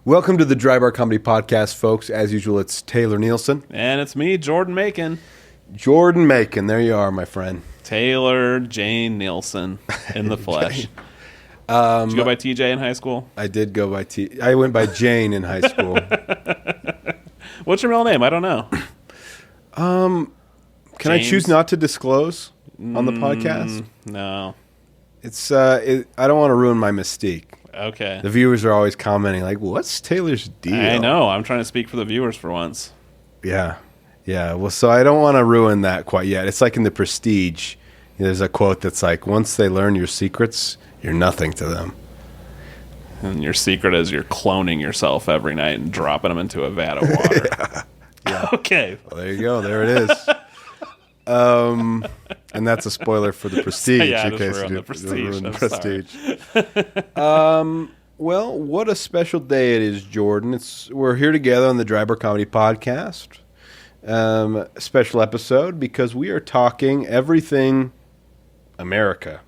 Welcome to the Dry Bar Comedy Podcast, folks. As usual, it's Taylor Nielsen. And it's me, Jordan Macon. Jordan Macon. There you are, my friend. Taylor Jane Nielsen in the flesh. Did you go by TJ in high school? I did go by I went by Jane in high school. What's your middle name? I don't know. Can James? I choose not to disclose on the podcast? No. It's I don't want to ruin my mystique. Okay. The viewers are always commenting like, "What's Taylor's deal?" I know. I'm trying to speak for the viewers for once. Yeah. Well, so I don't want to ruin that quite yet. It's like in The Prestige. There's a quote that's like, "Once they learn your secrets, you're nothing to them." And your secret is you're cloning yourself every night and dropping them into a vat of water. Yeah. Okay. Well, there you go. There it is. And that's a spoiler for The Prestige. Yeah, in case ruined The Prestige. Well, what a special day it is, Jordan. We're here together on the Dry Bar Comedy Podcast. Special episode because we are talking everything America.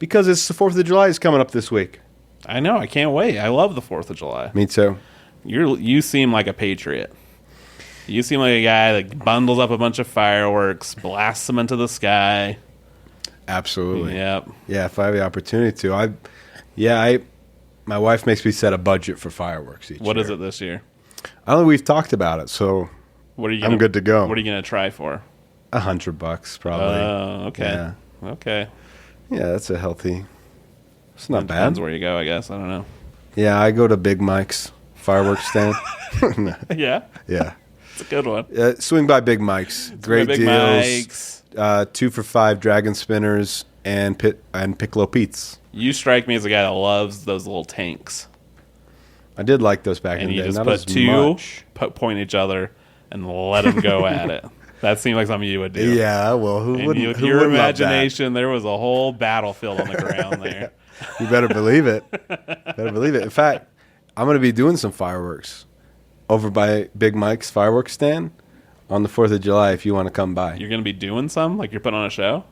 Because it's the 4th of July is coming up this week. I know. I can't wait. I love the 4th of July. Me too. You seem like a patriot. You seem like a guy that bundles up a bunch of fireworks, blasts them into the sky. Absolutely. Yep. Yeah, if I have the opportunity to. My wife makes me set a budget for fireworks each year. What is it this year? I don't know. We've talked about it, so I'm good to go. What are you going to try for? $100 probably. Oh, okay. Yeah. Okay. Yeah, that's a healthy. It's not bad. Depends where you go, I guess. I don't know. Yeah, I go to Big Mike's fireworks stand. Yeah? Yeah. It's a good one. Swing by Big Mike's. Great Big deals. Mike's. 2 for $5 dragon spinners and Piccolo Pete's. You strike me as a guy that loves those little tanks. I did like those back in And the you day. just Not put as two, much. point each other, and let them go at it. That seemed like something you would do. Yeah, well, who And wouldn't? Who your wouldn't imagination, there was a whole battlefield on the ground there. You better believe it. In fact, I'm going to be doing some fireworks over by Big Mike's fireworks stand on the 4th of July if you want to come by. You're going to be doing some? Like you're putting on a show?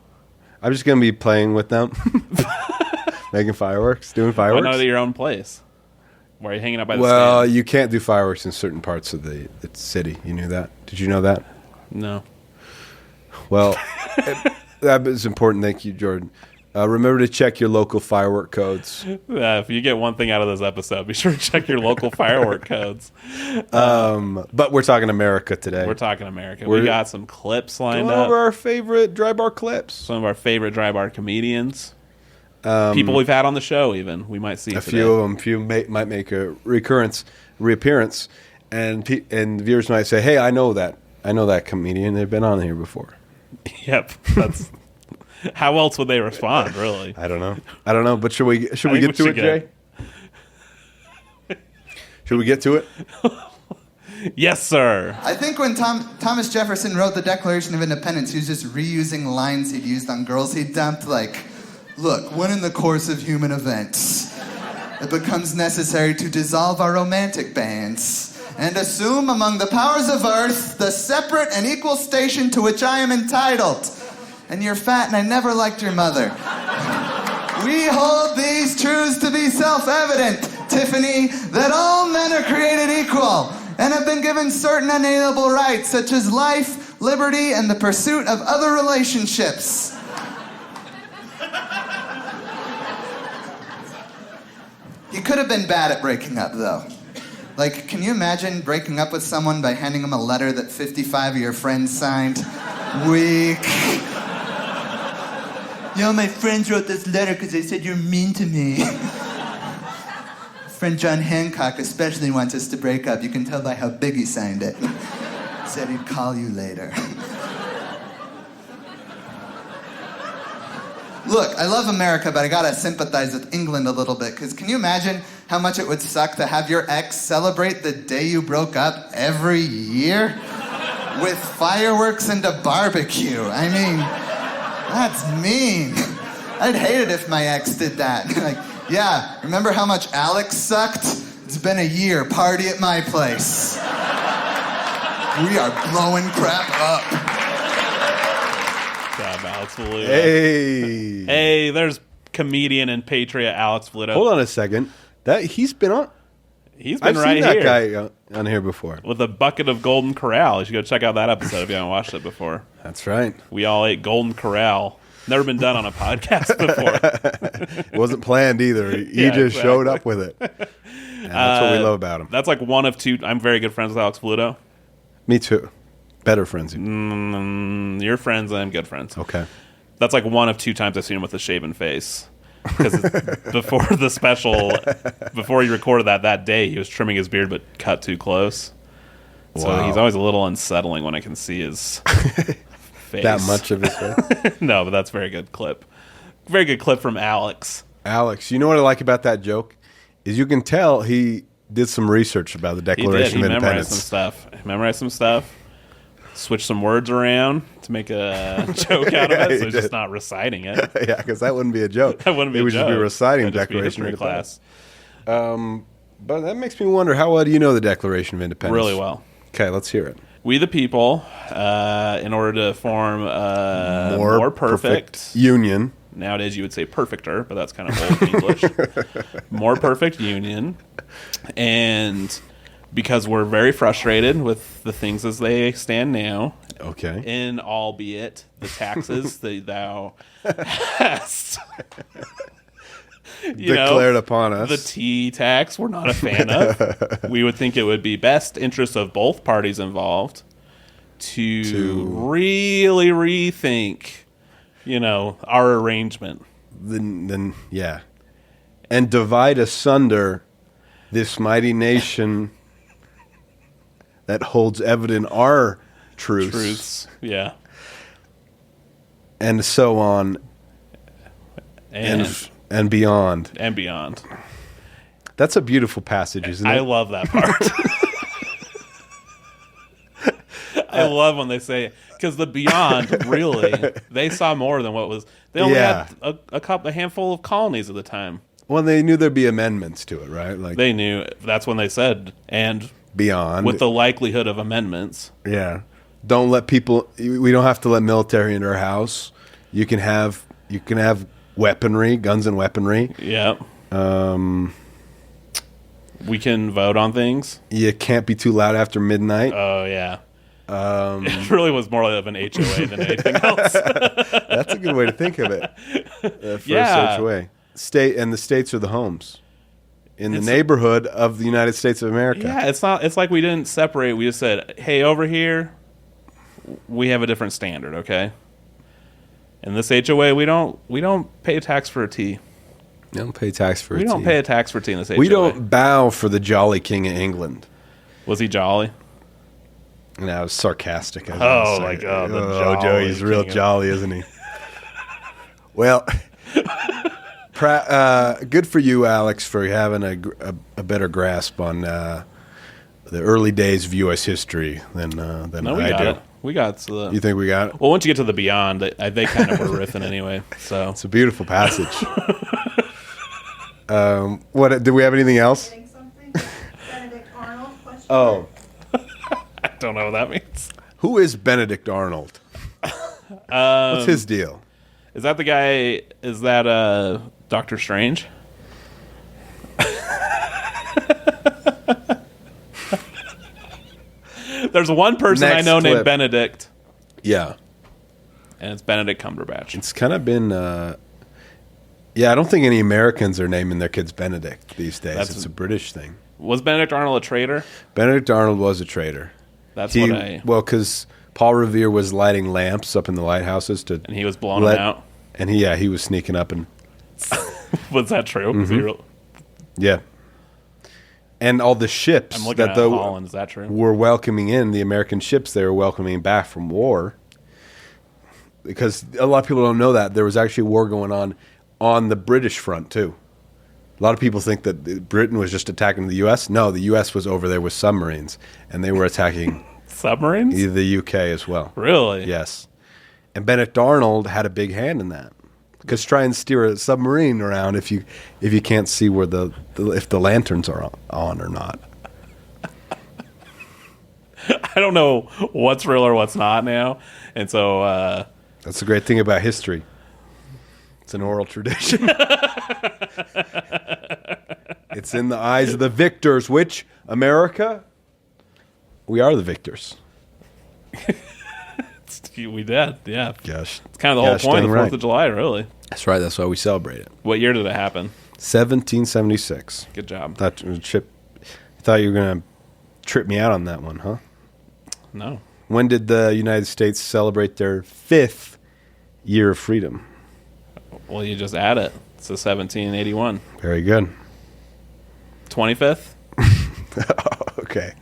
I'm just going to be playing with them. Making fireworks, doing fireworks. Why not at your own place? Why are you hanging out by the Well, stand? you can't do fireworks in certain parts of the city. You knew that? Did you know that? No. Well, that is important. Thank you, Jordan. Remember to check your local firework codes. If you get one thing out of this episode, be sure to check your local firework codes. But we're talking America today. We're talking America. We got some clips lined One up. of our favorite dry bar clips. Some of our favorite dry bar comedians. People we've had on the show, even. We might see A today. few of them might make a reappearance, and viewers might say, "Hey, I know that comedian. They've been on here before." Yep. That's how else would they respond, really? I don't know. But should we get to it, Jay? Should we get to it? Yes, sir. I think when Thomas Jefferson wrote the Declaration of Independence, he was just reusing lines he'd used on girls he'd dumped, like, "Look, when in the course of human events, it becomes necessary to dissolve our romantic bands and assume among the powers of earth the separate and equal station to which I am entitled. And you're fat and I never liked your mother. We hold these truths to be self-evident, Tiffany, that all men are created equal and have been given certain unalienable rights such as life, liberty, and the pursuit of other relationships." He could have been bad at breaking up, though. Like, can you imagine breaking up with someone by handing them a letter that 55 of your friends signed? Weak. "Yo, my friends wrote this letter because they said you're mean to me." Friend John Hancock especially wants us to break up. You can tell by how big he signed it. Said he'd call you later. Look, I love America, but I gotta sympathize with England a little bit, because can you imagine how much it would suck to have your ex celebrate the day you broke up every year? With fireworks and a barbecue. I mean, that's mean. I'd hate it if my ex did that. Like, yeah, remember how much Alex sucked? It's been a year, party at my place. We are blowing crap up. God, Alex Valuto. Hey. Hey, there's comedian and patriot Alex Valuto. Hold on a second. He's been on. He's been I've right seen that here guy on here before. with a bucket of Golden Corral. You should go check out that episode if you haven't watched it before. That's right. We all ate Golden Corral. Never been done on a podcast before. It wasn't planned either. He Yeah, just exactly. showed up with it. And that's what we love about him. That's like one of two. I'm very good friends with Alex Bluto. Me too. Better friends. You're friends, I'm good friends. Okay. That's like one of two times I've seen him with a shaven face. Because before the special, before he recorded that day, he was trimming his beard but cut too close. So Wow. he's always a little unsettling when I can see his face. That much of his face. No, but that's a very good clip. Very good clip from Alex. Alex, you know what I like about that joke? Is you can tell he did some research about the He did. Declaration He of memorized Independence. some stuff. Switched some words around to make a joke out of it, He so he's did. just not reciting it. Yeah, because that wouldn't be a joke. That wouldn't be He a would just be joke. reciting That'd just be Declaration of history Independence. class. But that makes me wonder, how well do you know the Declaration of Independence? Really well. Okay, let's hear it. We the people, in order to form a more perfect union. nowadays you would say perfecter, but that's kind of old English. More perfect union. And because we're very frustrated with the things as they stand now, Okay. in albeit the taxes that thou hast Declared upon us. the tea tax we're not a fan of. We would think it would be best interest of both parties involved to really rethink, our arrangement. Then yeah. And divide asunder this mighty nation that holds evident our truths. Yeah. And so on and beyond. And beyond. That's a beautiful passage, isn't it? I love that part. I love when they say, because the beyond, really, they saw more than what was. They only Yeah. had a handful of colonies at the time. Well, they knew there'd be amendments to it, right? Like They knew. That's when they said, and beyond. with the likelihood of amendments. Yeah. Don't let people. We don't have to let military into our house. You can have weaponry, guns and weaponry. Yep. We can vote on things. You can't be too loud after midnight. Oh, yeah. It really was more of an HOA than anything else. That's a good way to think of it. First Yeah. HOA. The states are the homes in the It's- neighborhood of the United States of America. Yeah, it's like we didn't separate. We just said, hey, over here, we have a different standard, okay? In this HOA, we don't pay a tax for a tea. We don't pay tax for We tea. don't pay a tax for tea in this HOA. We don't bow for the jolly king of England. Was he jolly? And I was sarcastic. I was Oh, gonna say. like, oh, the Joe, jolly he's real king of- jolly, isn't he? Well, good for you, Alex, for having a better grasp on the early days of U.S. history than No, we I got do. it. We got to the. You think we got it? Well, once you get to the beyond, they kind of were riffing anyway. So It's a beautiful passage. What? Do we have anything else? Getting something? Benedict Arnold question? Oh, I don't know what that means. who is Benedict Arnold? What's his deal? Is that the guy? Is that Doctor Strange? There's one person I Next know clip. named Benedict, Yeah, and it's Benedict Cumberbatch. it's kind of been. Yeah, I don't think any Americans are naming their kids Benedict these days. That's- It's a British thing. Was Benedict Arnold a traitor? Benedict Arnold was a traitor. That's what I. Well, because Paul Revere was lighting lamps up in the lighthouses to, And he was blowing him out. and he was sneaking up and Was that true? Was Mm-hmm. he real? yeah, and all the ships I'm looking that at Holland. Is that true? were welcoming in the American ships they were welcoming back from war, because a lot of people don't know that there was actually war going on the British front too. A lot of people think that Britain was just attacking the U.S. No, the U.S. was over there with submarines, and they were attacking Submarines? the U.K. as well. Really? Yes. And Benedict Arnold had a big hand in that. Because try and steer a submarine around if you can't see where if the lanterns are on or not. I don't know what's real or what's not now, and so That's the great thing about history. It's an oral tradition. It's in the eyes of the victors, which, America, we are the victors. We did, yeah. Gosh. It's kind of the whole point of the 4th of July, really. That's right. That's why we celebrate it. What year did it happen? 1776. Good job. I thought you were going to trip me out on that one, huh? No. When did the United States celebrate their 5th year of freedom? Well, you just add it. It's 1781. Very good. 25th? Okay.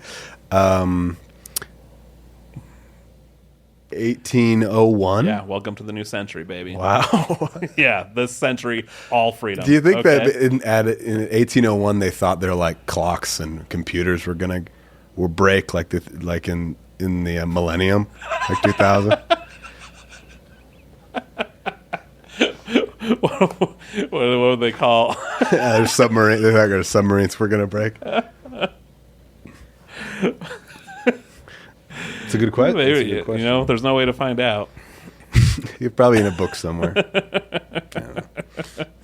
1801. Yeah, welcome to the new century, baby. Wow. Yeah, this century, all freedom. Do you think that in 1801 they thought their like clocks and computers were break like in the millennium, like 2000? What would they call? Their submarine. They thought their submarines were gonna break. It's a good question. Maybe, you know, there's no way to find out. You're probably in a book somewhere.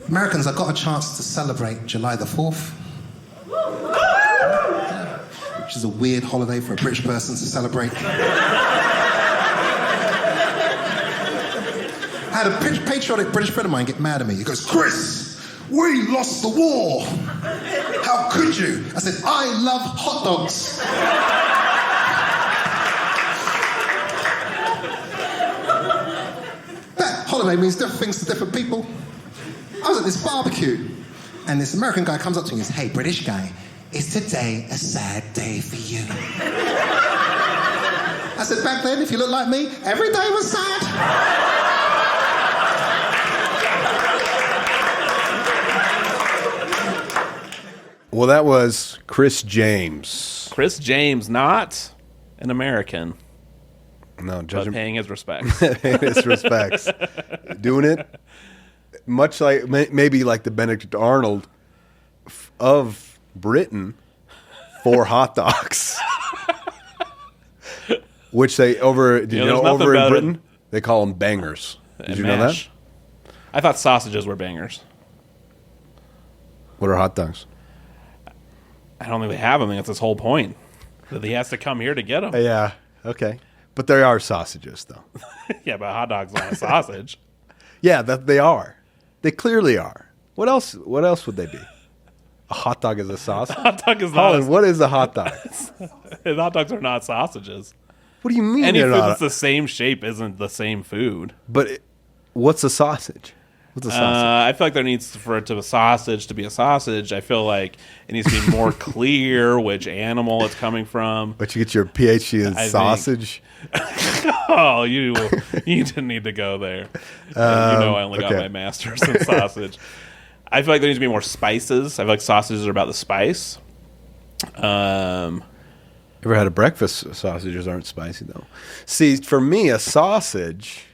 Americans have got a chance to celebrate July the 4th, which is a weird holiday for a British person to celebrate. I had a patriotic British friend of mine get mad at me. He goes, "Chris, we lost the war. How could you?" I said, "I love hot dogs." That holiday means different things to different people. I was at this barbecue, and this American guy comes up to me and says, "Hey, British guy, is today a sad day for you?" I said, "Back then, if you look like me, every day was sad." Well, that was Chris James. Chris James, not an American, No, but paying his respects. his respects. Doing it much like maybe like the Benedict Arnold of Britain for hot dogs, which they did you know over in Britain they call them bangers. Did you know that? I thought sausages were bangers. What are hot dogs? I don't think they have them. That's his whole point. That he has to come here to get them. Yeah. Okay. But they are sausages, though. Yeah, but a hot dog's not a sausage. Yeah, that they are. They clearly are. What else? What else would they be? A hot dog is a sausage. Hot dog is not. Holland, what is a hot dog? Hot dogs are not sausages. What do you mean? Any they're food not? that's the same shape isn't the same food. But what's a sausage? What's a sausage? I feel like there needs for it to be a sausage to be a sausage. I feel like it needs to be more clear which animal it's coming from. But you get your PhD in sausage. Oh, you didn't need to go there. You know, I only got my master's in sausage. I feel like there needs to be more spices. I feel like sausages are about the spice. Ever had a breakfast? Sausages aren't spicy though. See, for me, a sausage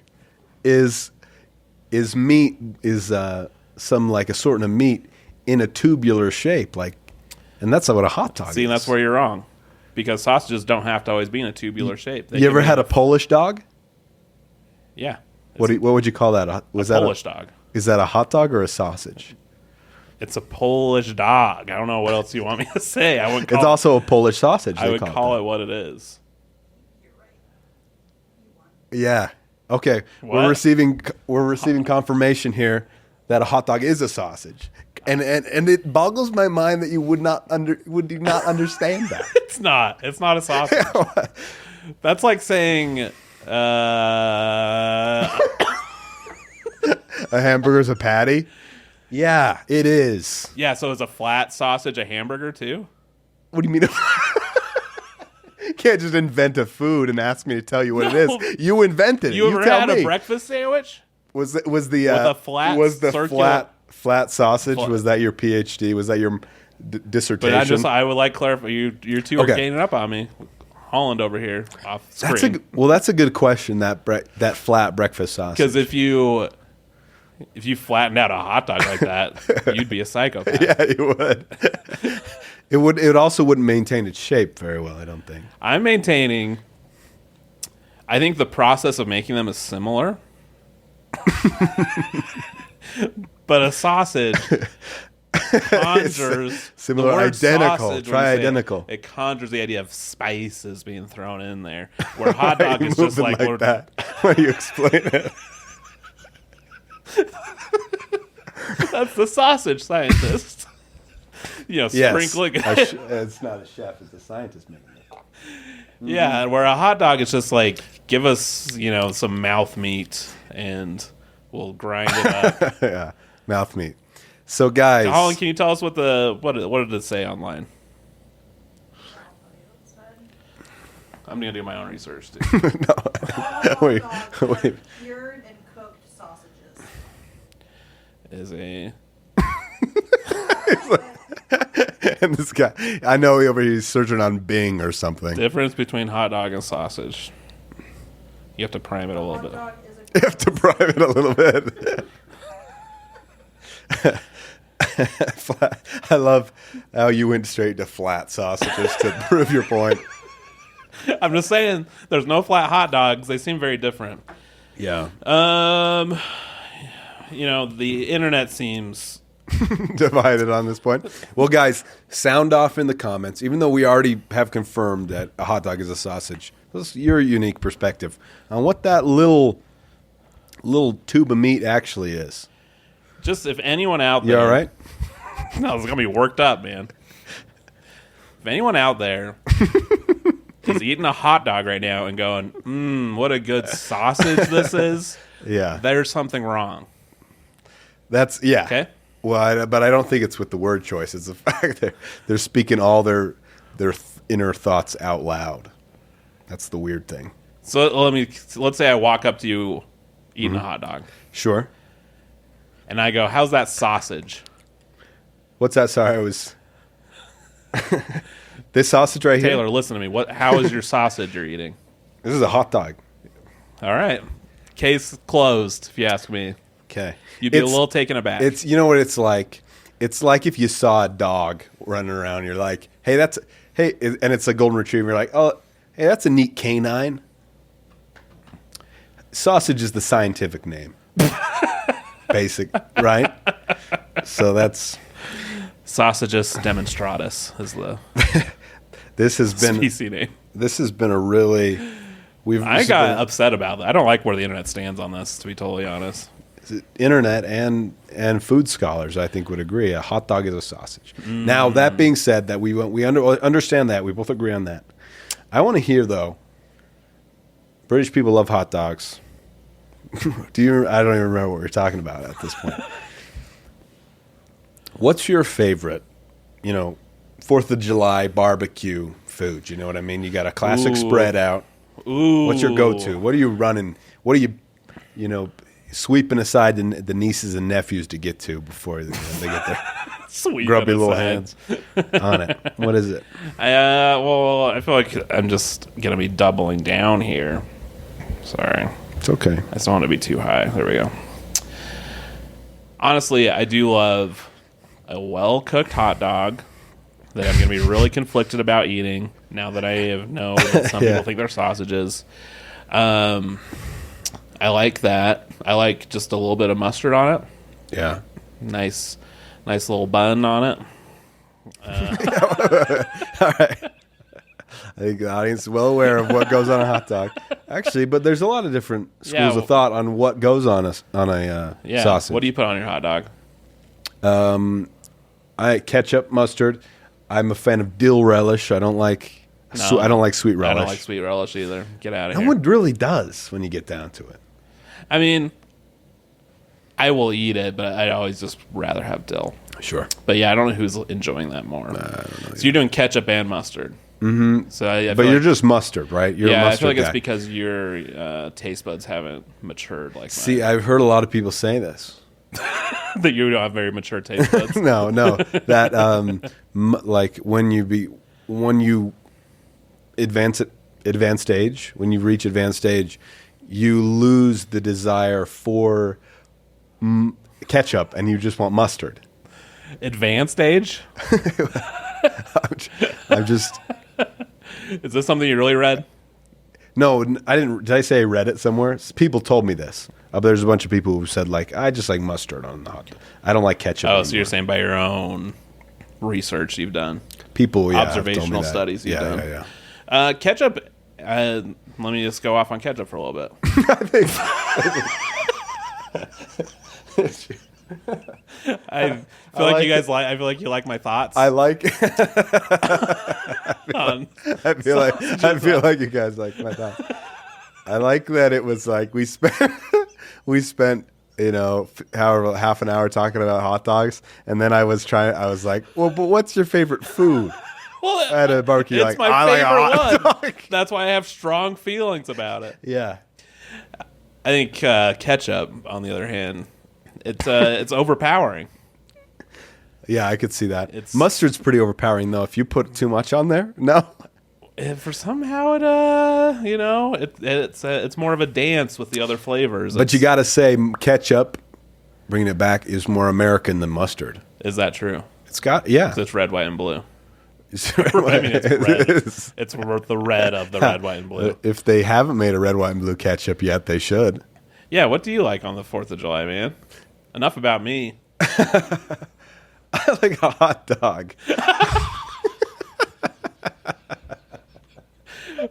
is meat some like assortment of meat in a tubular shape, like, and that's what a hot dog is. See, and that's where you're wrong, because sausages don't have to always be in a tubular shape. You ever had a Polish dog? Yeah. What would you call that? Was that Polish dog? Is that a hot dog or a sausage? It's a Polish dog. I don't know what else you want me to say. I would. It's also a Polish sausage. I would call it what it is. Yeah. Okay. What? We're receiving confirmation here that a hot dog is a sausage, and it boggles my mind that you would not understand that. It's not. It's not a sausage. That's like saying a hamburger's a patty. Yeah, it is. Yeah, so is a flat sausage a hamburger too? What do you mean? You can't just invent a food and ask me to tell you what it is. You invented it. You ever had a breakfast sandwich? Was the flat sausage? Was that your PhD? Was that your dissertation? But I would like clarify. You two are gaining up on me. Holland over here off screen. That's a good question. That flat breakfast sausage. Because if you flattened out a hot dog like that, you'd be a psychopath. Yeah, you would. It also wouldn't maintain its shape very well, I don't think. I'm maintaining. I think the process of making them is similar. But a sausage conjures similar, the word identical. sausage, Try when you say identical. It conjures the idea of spices being thrown in there. Where hot dog You is just moving like, that. Why do you explain it? that's the sausage scientist. Sprinkling. It's not a chef; it's a scientist making it. Yeah, where a hot dog is just like, give us, some mouth meat and we'll grind it up. Yeah, mouth meat. So, guys, Colin, can you tell us what did it say online? I'm gonna do my own research too. Wait. Cured and cooked sausages. Is a And this guy, I know he's searching on Bing or something. difference between hot dog and sausage. You have to prime it a little Hot bit. dog is You have to prime it a little bit. I love how you went straight to flat sausages to prove your point. I'm just saying, there's no flat hot dogs. They seem very different. Yeah. The internet seems Divided on this point. Well, guys, sound off in the comments. Even though we already have confirmed that a hot dog is a sausage, this is your unique perspective on what that little tube of meat actually is. just, if anyone out there. You all right? No, it's gonna be worked up, man. If anyone out there is eating a hot dog right now and going, what a good sausage this is, Yeah. there's something wrong. That's, yeah. Okay? Well, but I don't think it's with the word choice. It's the fact that they're speaking all their inner thoughts out loud. That's the weird thing. So let's say I walk up to you eating a hot dog, Sure. and I go, how's that sausage? What's that? Sorry, I was... This sausage right here? Taylor, listen to me. How is your sausage you're eating? This is a hot dog. All right. Case closed, if you ask me. Okay. You'd be a little taken aback. It's, you know what it's like? It's like if you saw a dog running around, you're like, and it's a golden retriever. You're like, oh, hey, that's a neat canine. Sausage is the scientific name. Basic, right? So that's... Sausages demonstratus is the This has been species name. This has been a really... I got upset about that. I don't like where the internet stands on this, to be totally honest. Internet and food scholars, I think, would agree. A hot dog is a sausage. Now, that being said, that we understand that. We both agree on that. I want to hear, though, British people love hot dogs. I don't even remember what we're talking about at this point. What's your favorite, 4th of July barbecue food? You know what I mean? You got a classic spread out. Ooh. What's your go-to? What are you running? What are you, sweeping aside the nieces and nephews to get to before they get their Sweet grubby little hands on it? What is it? I feel like I'm just going to be doubling down here. Sorry. It's okay. I just don't want to be too high. There we go. Honestly, I do love a well-cooked hot dog that I'm going to be really conflicted about eating now that I know that some people think they're sausages. I like that. I like just a little bit of mustard on it. Yeah. Nice little bun on it. All right. I think the audience is well aware of what goes on a hot dog. Actually, but there's a lot of different schools of thought on what goes on a sausage. What do you put on your hot dog? Ketchup, mustard. I'm a fan of dill relish. I don't like I don't like sweet relish. I don't like sweet relish either. Get out of No here. one really does when you get down to it. I mean, I will eat it, but I'd always just rather have dill. Sure. But yeah, I don't know who's enjoying that more. I don't know. So you're doing ketchup and mustard. Mm-hmm. So but you're just mustard, right? You're a mustard I feel like guy. it's because your taste buds haven't matured like See, mine. I've heard a lot of people say this. That you don't have very mature taste buds. No, that like when you advanced age, when you reach advanced age, you lose the desire for ketchup and you just want mustard. Advanced age? I'm just Is this something you really read? no, I didn't. Did I say I read it somewhere? People told me this. There's a bunch of people who said, like, I just like mustard on the hot dog. I don't like ketchup. Oh, so you're saying by your own research you've done. People, yeah, observational studies you've done. Yeah. Ketchup, let me just go off on ketchup for a little bit. I feel like you guys like. I feel like you like my thoughts. I like. I feel like you guys like my thoughts. I like that it was like we spent however half an hour talking about hot dogs, and then I was like, well, but what's your favorite food? Well, at a barbecue, it's my favorite one. That's why I have strong feelings about it. Yeah, I think ketchup, on the other hand, it's overpowering. Yeah, I could see that. Mustard's pretty overpowering, though. If you put too much on there, no. For somehow it's more of a dance with the other flavors. But you got to say, ketchup, bringing it back, is more American than mustard. Is that true? It's got, yeah. It's red, white, and blue. I mean, it's red. It's the red of the red, white, and blue. If they haven't made a red, white, and blue ketchup yet, they should. Yeah, what do you like on the 4th of July, man? Enough about me. I like a hot dog.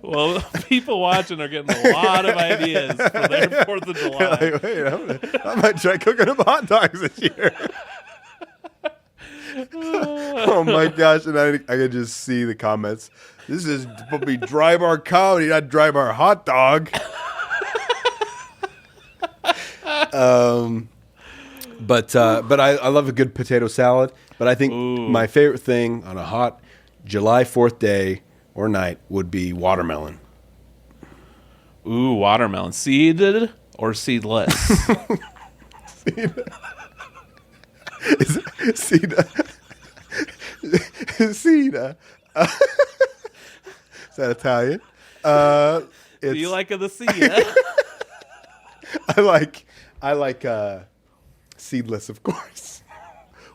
Well, people watching are getting a lot of ideas for their 4th of July. Like, wait, I might try cooking up hot dogs this year. Oh my gosh! And I could just see the comments. This is supposed to be dry bar comedy, not dry bar hot dog. But I love a good potato salad. But I think my favorite thing on a hot July 4th day or night would be watermelon. Ooh, watermelon. Seeded or seedless? Cena. Is that Italian? Do you like the seed? I like seedless, of course.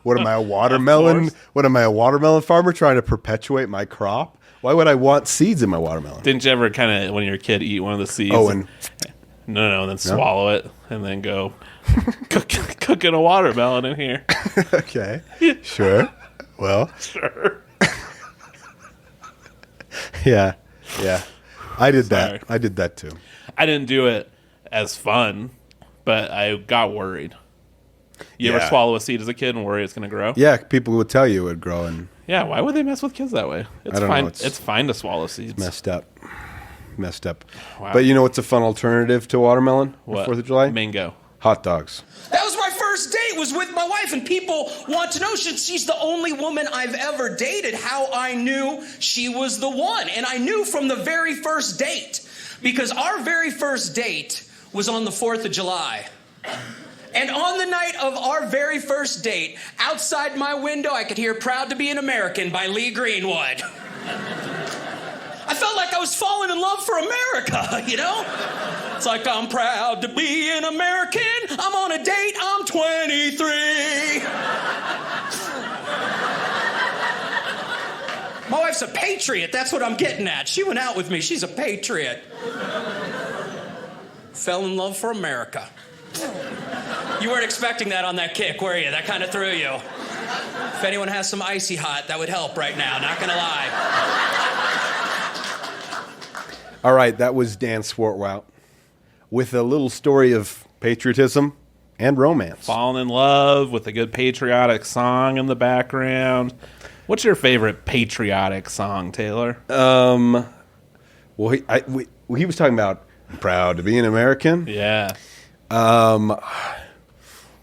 What am I, a watermelon? What am I, a watermelon farmer trying to perpetuate my crop? Why would I want seeds in my watermelon? Didn't you ever kind of, when you were a kid, eat one of the seeds? Oh, and then swallow it and then go cooking a watermelon in here. Okay, sure. Well, sure. Yeah. I did that. I did that too. I didn't do it as fun, but I got worried. You ever swallow a seed as a kid and worry it's going to grow? Yeah, people would tell you it would grow. And yeah, why would they mess with kids that way? It's fine. It's fine to swallow seeds. Messed up. Wow. But you know what's a fun alternative to watermelon on 4th of July? Mango. Hot dogs. That was my first date, was with my wife, and people want to know, since she's the only woman I've ever dated, how I knew she was the one. And I knew from the very first date, because our very first date was on the 4th of July. And on the night of our very first date, outside my window, I could hear Proud to Be an American by Lee Greenwood. I felt like I was falling in love for America, you know? It's like, I'm proud to be an American. I'm on a date. I'm 23. My wife's a patriot. That's what I'm getting at. She went out with me. She's a patriot. Fell in love for America. You weren't expecting that on that kick, were you? That kind of threw you. If anyone has some icy hot, that would help right now. Not gonna lie. All right, that was Dan Swartwout with a little story of patriotism and romance. Falling in love with a good patriotic song in the background. What's your favorite patriotic song, Taylor? Well, he was talking about proud to be an American. Yeah.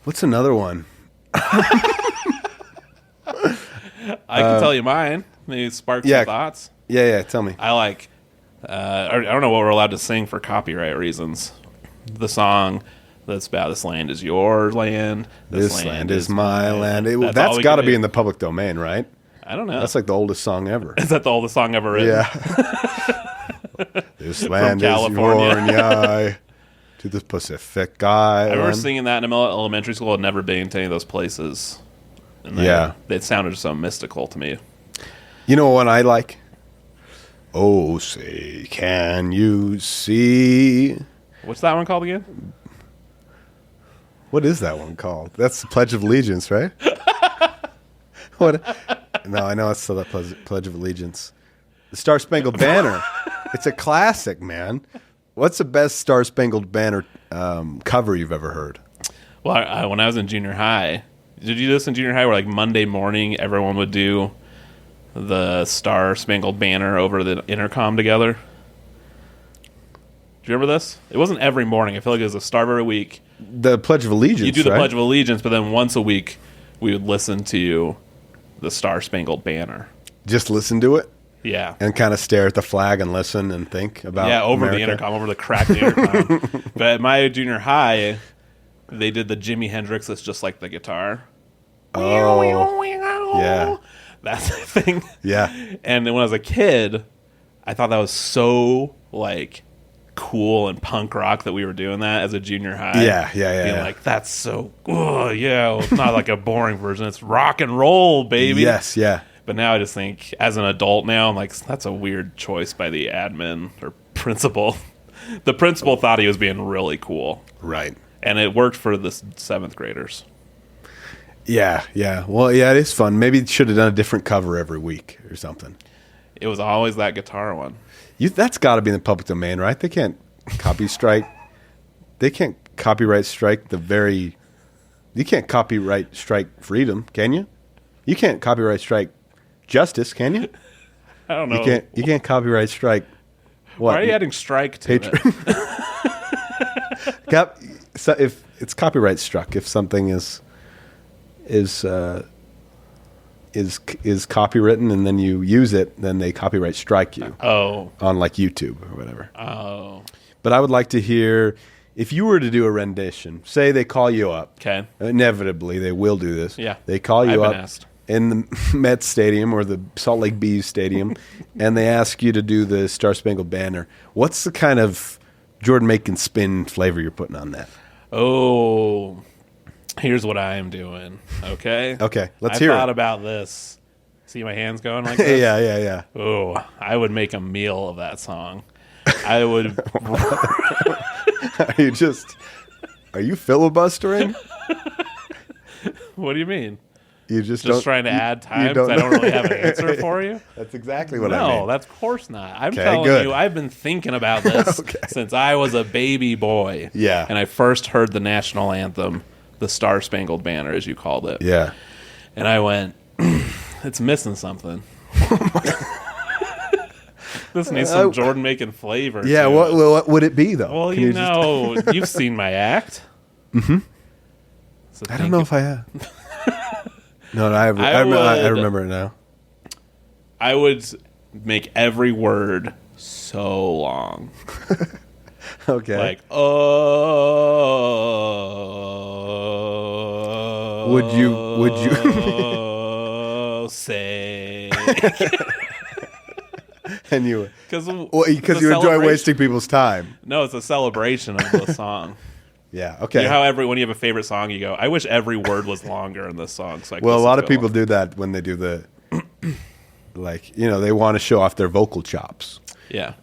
What's another one? I can tell you mine. Maybe spark some thoughts. Yeah, tell me. I like, I don't know what we're allowed to sing for copyright reasons. The song that's about this land is your land. This land is my land. That's got to be in the public domain, right? I don't know. That's like the oldest song ever. Is that the oldest song ever written? Yeah. This land is your to the Pacific Island. I remember singing that in elementary school. I'd never been to any of those places. And it sounded so mystical to me. You know what I like? Oh, say, can you see? What's that one called again? What is that one called? That's the Pledge of Allegiance, right? What? No, I know it's still the Pledge of Allegiance. The Star Spangled Banner. It's a classic, man. What's the best Star Spangled Banner cover you've ever heard? Well, when I was in junior high, did you do this in junior high where like Monday morning everyone would do the Star Spangled Banner over the intercom together? Do you remember this? It wasn't every morning. I feel like it was a start every week. The Pledge of Allegiance, You do the right? Pledge of Allegiance, but then once a week we would listen to the Star Spangled Banner. Just listen to it? Yeah. And kind of stare at the flag and listen and think about over America. the intercom, over the cracked intercom. But at my junior high, they did the Jimi Hendrix that's just like the guitar. Oh, yeah. That's the thing. Yeah. And then when I was a kid, I thought that was so, like, cool and punk rock that we were doing that as a junior high. Yeah. Being like, that's so, well, it's not like a boring version. It's rock and roll, baby. Yes, yeah. But now I just think, as an adult now, I'm like, that's a weird choice by the admin or principal. The principal thought he was being really cool. Right. And it worked for the 7th graders. Yeah. Well, yeah, it is fun. Maybe it should have done a different cover every week or something. It was always that guitar one. That's got to be in the public domain, right? They can't copyright strike You can't copyright strike freedom, can you? You can't copyright strike justice, can you? I don't know. You can't copyright strike what? Why are you adding strike to it? So if it's copyright struck, if something is copywritten and then you use it, then they copyright strike you. Oh. On like YouTube or whatever. Oh. But I would like to hear, if you were to do a rendition, say they call you up. Okay. Inevitably, they will do this. Yeah. They call you I've up been asked. in the Met Stadium or the Salt Lake Bees Stadium, and they ask you to do the Star Spangled Banner. What's the kind of Jordan Macon spin flavor you're putting on that? Oh, here's what I am doing. Okay. Okay, let's hear it. I thought about this. See my hands going like this? Yeah. Oh, I would make a meal of that song. I would. Are you filibustering? What do you mean? You Just trying to add time because I don't really have an answer for you? That's exactly what I mean. No, that's of course not. I'm Okay, telling good. you, I've been thinking about this Okay. since I was a baby boy. Yeah. And I first heard the national anthem, the Star Spangled Banner, as you called it. Yeah. And I went, it's missing something. This needs some Jordan Macon flavor. Yeah, to it. what would it be, though? Well, Can you just- know, you've seen my act. Mm-hmm. So I don't know if I have. No, I remember it now. I would make every word so long. Okay. Like, Would you say. And you Because you enjoy wasting people's time. No, it's a celebration of the song. Yeah. Okay. You know how when you have a favorite song, you go, I wish every word was longer in this song. So I could Well, a listen lot to of it people longer. do that when they do the, like, they want to show off their vocal chops. Yeah.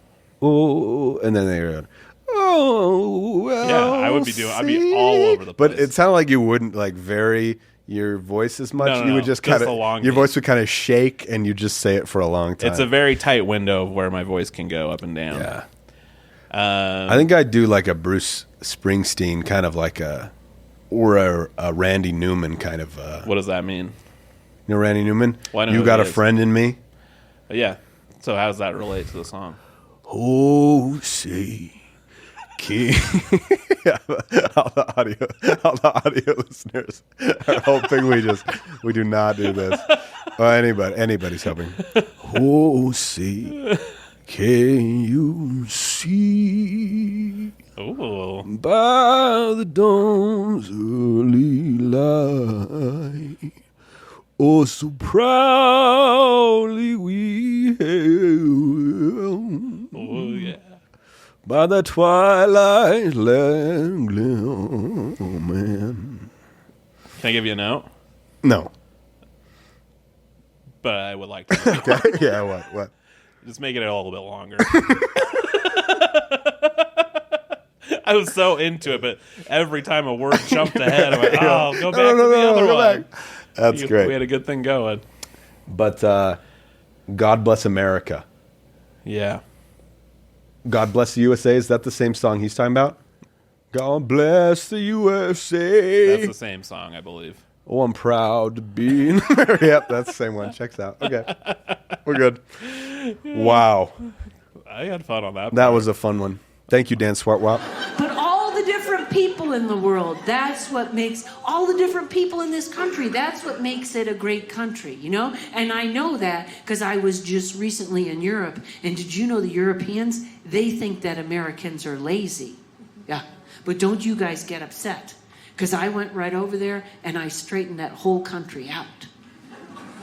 Ooh, and then they're, oh, well, Yeah, I'd be all over the place. But it sounded like you wouldn't like vary your voice as much. No, you would just kind the of long your game. voice would kind of shake, and you just say it for a long time. It's a very tight window of where my voice can go up and down. Yeah. I think I'd do like a Bruce Springsteen kind of like a Randy Newman kind of. What does that mean? You know Randy Newman? Well, I know You who Got he a is. Friend in Me? Yeah. So how does that relate to the song? Oh, say, King. all the audio listeners are hoping we do not do this. Well, anybody's hoping. Oh, say, can you see Ooh. by the dawn's early light? Oh, so proudly we hailed Oh, yeah. by the twilight's land gleam. Oh, man. Can I give you a note? No. But I would like to. Okay. Yeah, what? Just make it a little bit longer. I was so into it, but every time a word jumped ahead, I went, "Oh, go back to the no, other go one." back. That's great. We had a good thing going. But God Bless America. Yeah. God Bless the USA. Is that the same song he's talking about? God bless the USA. That's the same song, I believe. Oh, I'm proud to be in America. Yep, that's the same one. Checks out. Okay. We're good. Wow. I had fun on that. That was a fun one. Thank you, Dan Swartwap. But all the different people in the world, that's what makes, all the different people in this country, that's what makes it a great country, you know? And I know that because I was just recently in Europe. And did you know the Europeans, they think that Americans are lazy. Yeah. But don't you guys get upset. Because I went right over there and I straightened that whole country out.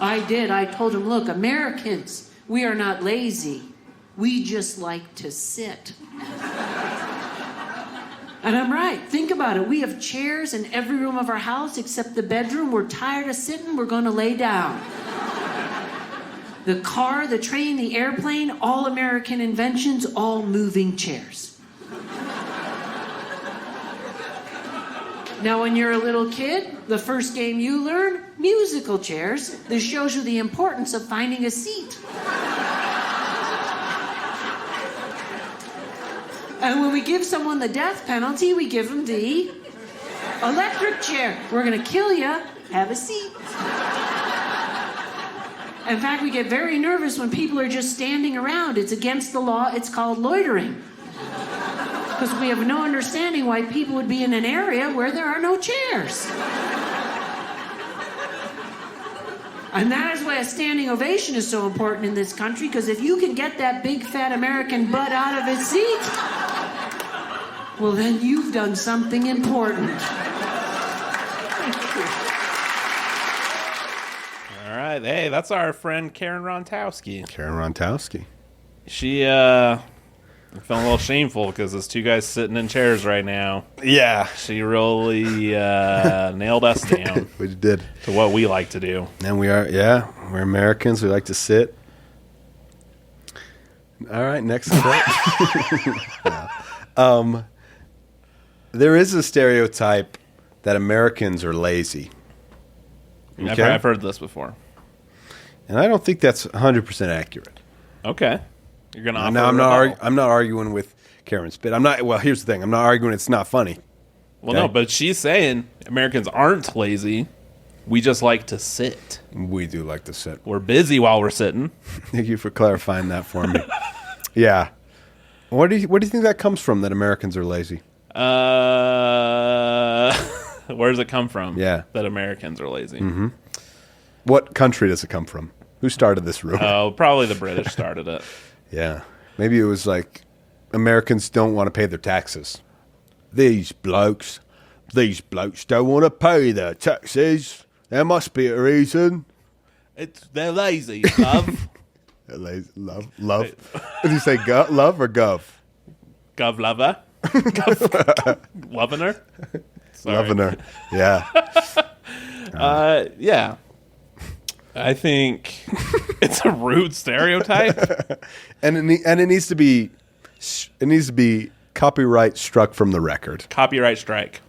I did. I told them, look, Americans, we are not lazy. We just like to sit. And I'm right. Think about it. We have chairs in every room of our house except the bedroom. We're tired of sitting. We're going to lay down. The car, the train, the airplane, all American inventions, all moving chairs. Now, when you're a little kid, the first game you learn, musical chairs. This shows you the importance of finding a seat. And when we give someone the death penalty, we give them the electric chair. We're going to kill you. Have a seat. In fact, we get very nervous when people are just standing around. It's against the law. It's called loitering. Because we have no understanding why people would be in an area where there are no chairs. And that is why a standing ovation is so important in this country, because if you can get that big fat American butt out of his seat, well, then you've done something important. All right. Hey, that's our friend Karen Rontowski. Karen Rontowski. She, I'm feeling a little shameful because there's two guys sitting in chairs right now. Yeah. She really nailed us down. We did. To what we like to do. And we're Americans. We like to sit. All right, next clip. Yeah. There is a stereotype that Americans are lazy. Okay? I've heard this before. And I don't think that's 100% accurate. Okay. You're going to offer No, a I'm not arguing with Karen Spit. Well, here's the thing. I'm not arguing it's not funny. Well, okay? no, but she's saying Americans aren't lazy. We just like to sit. We do like to sit. We're busy while we're sitting. Thank you for clarifying that for me. Yeah. Where do you think that comes from, that Americans are lazy? Where does it come from? Yeah. That Americans are lazy. Mm-hmm. What country does it come from? Who started this rumor? Oh, probably the British started it. Yeah. Maybe it was like Americans don't want to pay their taxes. These blokes don't want to pay their taxes. There must be a reason. They're lazy, love. Lazy, love. Did you say love or gov? Gov lover. Gov loving her. Sorry. Loving her. Yeah. Yeah. I think it's a rude stereotype. And it needs to be copyright struck from the record. Copyright strike.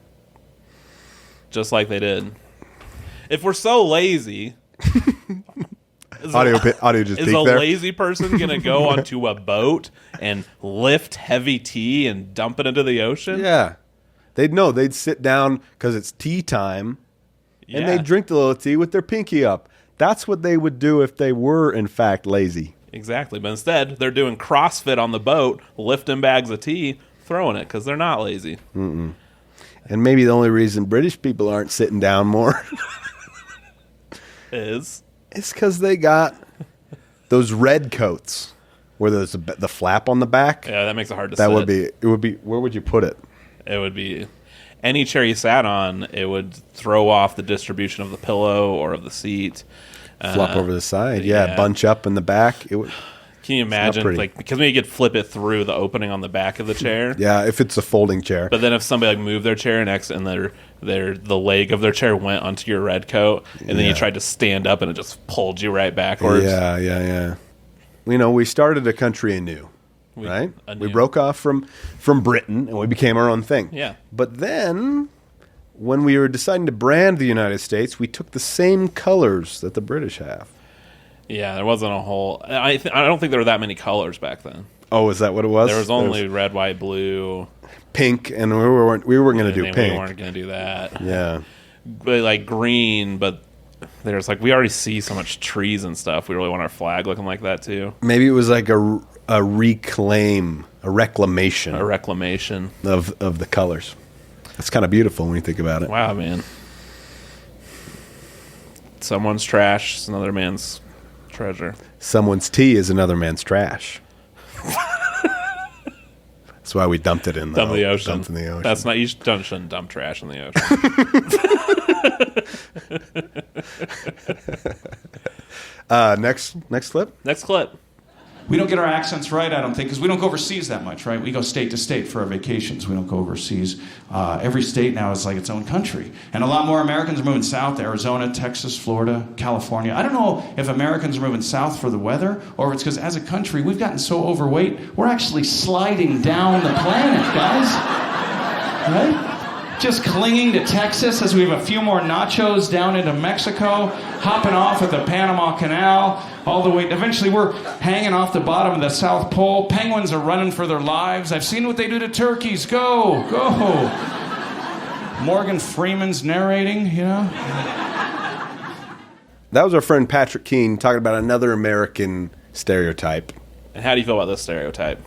Just like they did. If we're so lazy, Audio just is peaked a there. lazy person going to go onto a boat and lift heavy tea and dump it into the ocean? Yeah. They'd sit down because it's tea time, and Yeah. they'd drink the little tea with their pinky up. That's what they would do if they were, in fact, lazy. Exactly. But instead, they're doing CrossFit on the boat, lifting bags of tea, throwing it because they're not lazy. Mm-mm. And maybe the only reason British people aren't sitting down more Is it's because they got those red coats where there's the flap on the back. yeah, that makes it hard to That sit. would be. Where would you put it? It would be any chair you sat on, it would throw off the distribution of the pillow or of the seat. Flop over the side. Yeah, bunch up in the back. It would. Can you not imagine, pretty. like, because maybe you could flip it through the opening on the back of the chair. Yeah, if it's a folding chair. But then if somebody like moved their chair next and the leg of their chair went onto your red coat, and then you Yeah. tried to stand up and it just pulled you right backwards. Yeah. We started a country anew. right? We broke off from Britain and we became our own thing. Yeah. But then, when we were deciding to brand the United States, we took the same colors that the British have. Yeah, there wasn't a whole... I don't think there were that many colors back then. Oh, is that what it was? There was only red, white, blue... Pink, and we weren't going to do pink. We weren't going to do that. Yeah. But like green, but there's like... We already see so much trees and stuff. We really want our flag looking like that, too. Maybe it was like a reclamation. A reclamation. Of the colors. It's kind of beautiful when you think about it. Wow, man. Someone's trash is another man's treasure. Someone's tea is another man's trash. That's why we dumped it in the ocean. Dumped in the ocean. That's not... You shouldn't dump trash in the ocean. Next clip? Next clip. We don't get our accents right, I don't think, because we don't go overseas that much, right? We go state to state for our vacations. We don't go overseas. Every state now is like its own country. And a lot more Americans are moving south to Arizona, Texas, Florida, California. I don't know if Americans are moving south for the weather or if it's because as a country, we've gotten so overweight, we're actually sliding down the planet, guys. Right? Just clinging to Texas as we have a few more nachos down into Mexico, hopping off at the Panama Canal, all the way. Eventually, we're hanging off the bottom of the South Pole. Penguins are running for their lives. I've seen what they do to turkeys. Go, go. Morgan Freeman's narrating, you know. That was our friend Patrick Keene talking about another American stereotype. And how do you feel about this stereotype,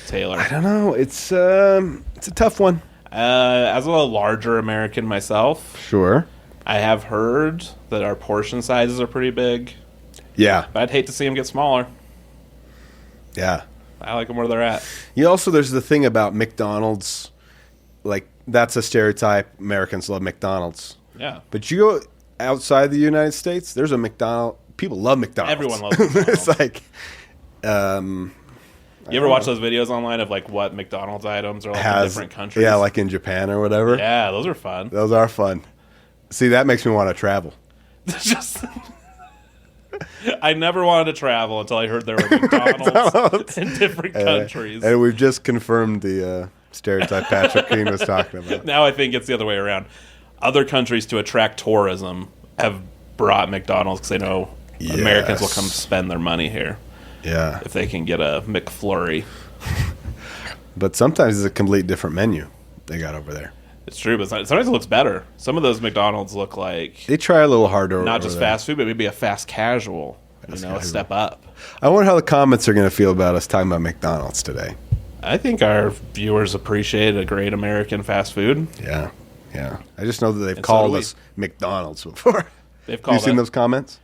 Taylor? I don't know. It's a tough one. As a larger American myself, sure, I have heard that our portion sizes are pretty big. Yeah. But I'd hate to see them get smaller. Yeah. I like them where they're at. There's the thing about McDonald's. Like, that's a stereotype. Americans love McDonald's. Yeah. But you go outside the United States, there's a McDonald's. People love McDonald's. Everyone loves McDonald's. It's like... you ever watch those videos online of like what McDonald's items are like in different countries? Yeah, like in Japan or whatever. Yeah, those are fun. Those are fun. See, that makes me want to travel. Just, I never wanted to travel until I heard there were McDonald's in different countries. And we've just confirmed the stereotype Patrick Keene was talking about. Now I think it's the other way around. Other countries, to attract tourism, have brought McDonald's because they know Americans will come spend their money here. Yeah. If they can get a McFlurry. But sometimes it's a complete different menu they got over there. It's true, but sometimes it looks better. Some of those McDonald's look like... They try a little harder. Not just fast food, but maybe a fast casual. A step up. I wonder how the comments are going to feel about us talking about McDonald's today. I think our viewers appreciate a great American fast food. Yeah, yeah. I just know that they've called us McDonald's before. They've called Have you seen those comments?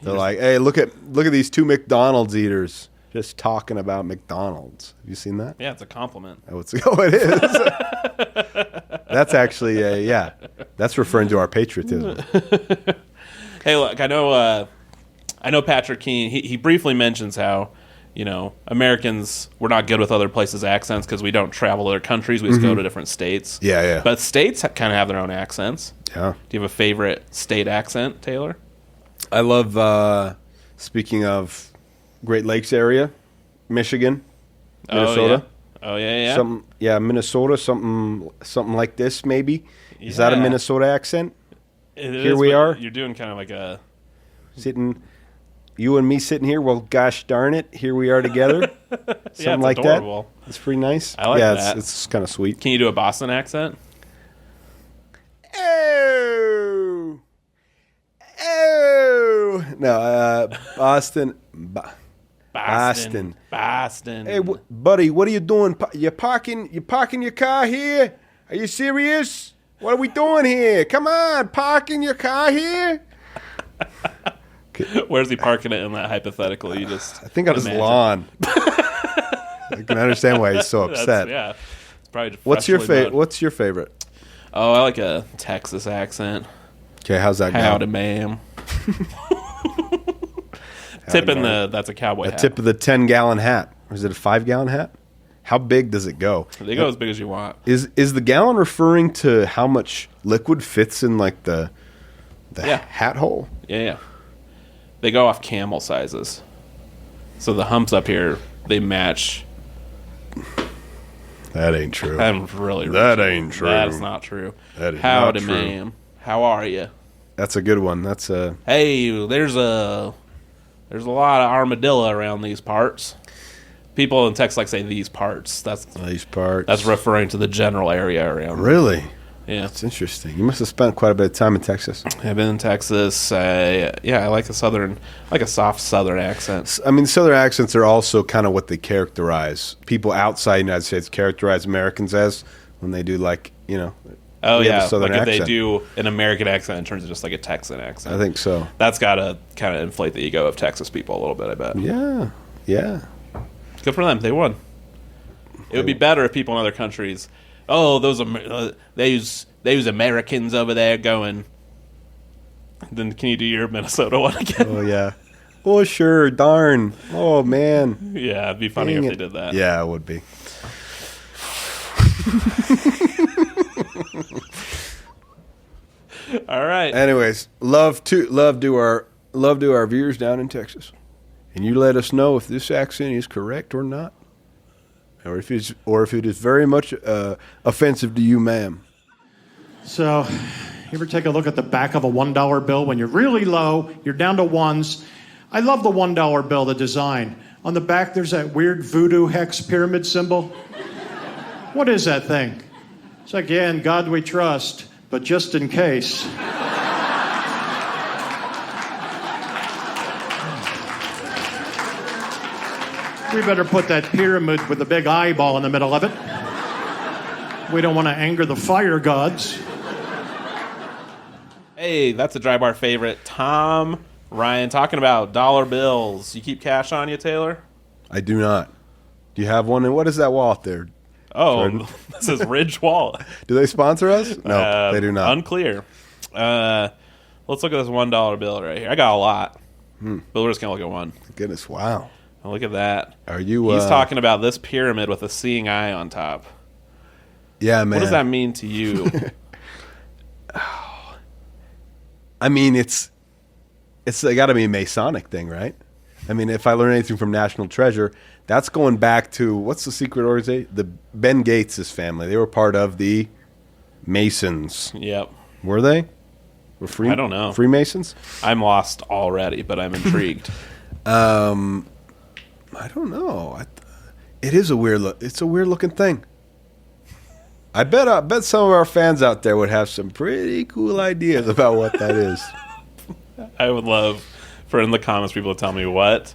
They're like, "Hey, look at these two McDonald's eaters just talking about McDonald's." Have you seen that? Yeah, it's a compliment. Oh, it is. That's actually, that's referring to our patriotism. Hey, look, I know Patrick Keene. He briefly mentions how, Americans, we're not good with other places' accents because we don't travel to other countries. We just go to different states. Yeah, yeah. But states kind of have their own accents. Yeah. Do you have a favorite state accent, Taylor? I love, speaking of Great Lakes area, Michigan, Minnesota. Oh, yeah. Minnesota, something like this, maybe. Is that a Minnesota accent? Here we are. You're doing kind of like a... You and me sitting here, well, gosh darn it, here we are together. Something like adorable. That. It's pretty nice. I like that. It's kind of sweet. Can you do a Boston accent? Oh! No, Boston. Boston. Hey, buddy, what are you doing? You parking your car here? Are you serious? What are we doing here? Come on, parking your car here? Where's he parking it in that hypothetical? I think on his lawn. I can understand why he's so upset. It's probably What's your favorite? Oh, I like a Texas accent. Okay, how's that going? Howdy, ma'am. That's a cowboy hat. Tip of the 10-gallon hat. Or is it a 5-gallon hat? How big does it go? They go as big as you want. Is the gallon referring to how much liquid fits in like the hat hole? Yeah. They go off camel sizes. So the humps up here they match. That ain't true. I'm really That ain't true. That's not true. That is Howdy, not true. ma'am. How are you? That's a good one. That's a... Hey, there's a lot of armadillo around these parts. People in Texas like say these parts. These parts. That's referring to the general area around. Really? Yeah. That's interesting. You must have spent quite a bit of time in Texas. I've been in Texas. I like a soft southern accent. I mean, southern accents are also kind of what they characterize. People outside the United States characterize Americans as when they do, like, you know... Oh, we have a yeah. southern Like if accent. they do an American accent in terms of just like a Texan accent. I think so. That's got to kind of inflate the ego of Texas people a little bit, I bet. Yeah. Yeah. Good for them. They won. It would be better if people in other countries, those Americans over there going. Then can you do your Minnesota one again? Oh, yeah. Oh, sure. Darn. Oh, man. Yeah, it'd be funny Dang if it. they did that. Yeah, it would be. All right. Anyways, love to our viewers down in Texas, and you let us know if this accent is correct or not, or if it is very much offensive to you, ma'am. So, you ever take a look at the back of a $1 bill when you're really low, you're down to ones? I love the $1 bill, the design. On the back, there's that weird Voodoo Hex Pyramid symbol. What is that thing? It's like, yeah, in God we trust, but just in case. We better put that pyramid with the big eyeball in the middle of it. We don't want to anger the fire gods. Hey, that's a dry bar favorite. Tom Ryan talking about dollar bills. You keep cash on you, Taylor? I do not. Do you have one? And what is that wallet there? Oh, Jordan? this is Ridge Wallet. Do they sponsor us? No, they do not. Unclear. Let's look at this $1 bill right here. I got a lot. But we're just going to look at one. Goodness, wow. Now look at that. Are you... He's talking about this pyramid with a seeing eye on top. Yeah, man. What does that mean to you? I mean, it's got to be a Masonic thing, right? I mean, if I learn anything from National Treasure, that's going back to, what's the secret organization? The Ben Gates' family. They were part of the Masons. Yep. Were they? I don't know. Freemasons? I'm lost already, but I'm intrigued. I don't know. It is a weird look. It's a weird looking thing. I bet some of our fans out there would have some pretty cool ideas about what that is. I would love for in the comments people to tell me what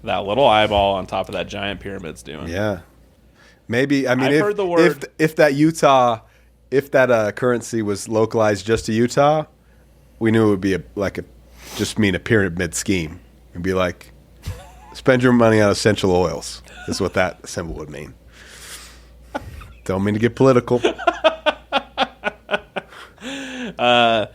that little eyeball on top of that giant pyramid's doing. Yeah. Maybe, I mean, I've heard the word. if that currency was localized just to Utah, we knew it would be just mean a pyramid scheme. It'd be like, spend your money on essential oils, is what that symbol would mean. Don't mean to get political. I